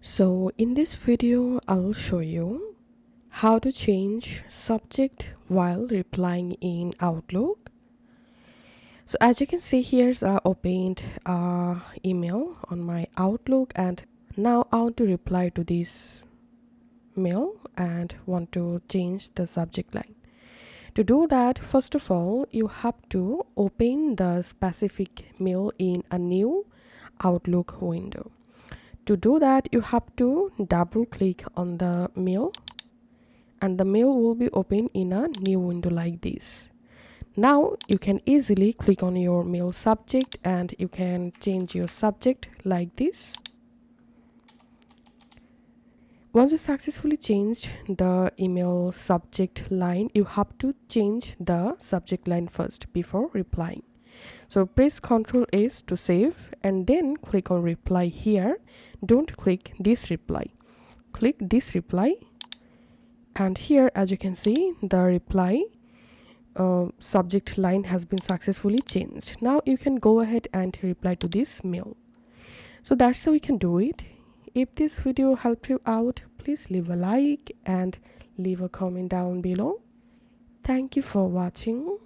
So in this video, I'll show you how to change subject while replying in Outlook. So as you can see here, I opened email on my Outlook, and now I want to reply to this mail and want to change the subject line. To do that, first of all, you have to open the specific mail in a new Outlook window. To do that, you have to double click on the mail, and the mail will be open in a new window like this. Now you can easily click on your mail subject and you can change your subject like this. Once you successfully changed the email subject line, you have to change the subject line first before replying. So press Ctrl S to save and then click on reply here. Don't click this reply. Click this reply, and here as you can see, the reply subject line has been successfully changed. Now you can go ahead and reply to this mail. So that's how we can do it. If this video helped you out, please leave a like and leave a comment down below. Thank you for watching.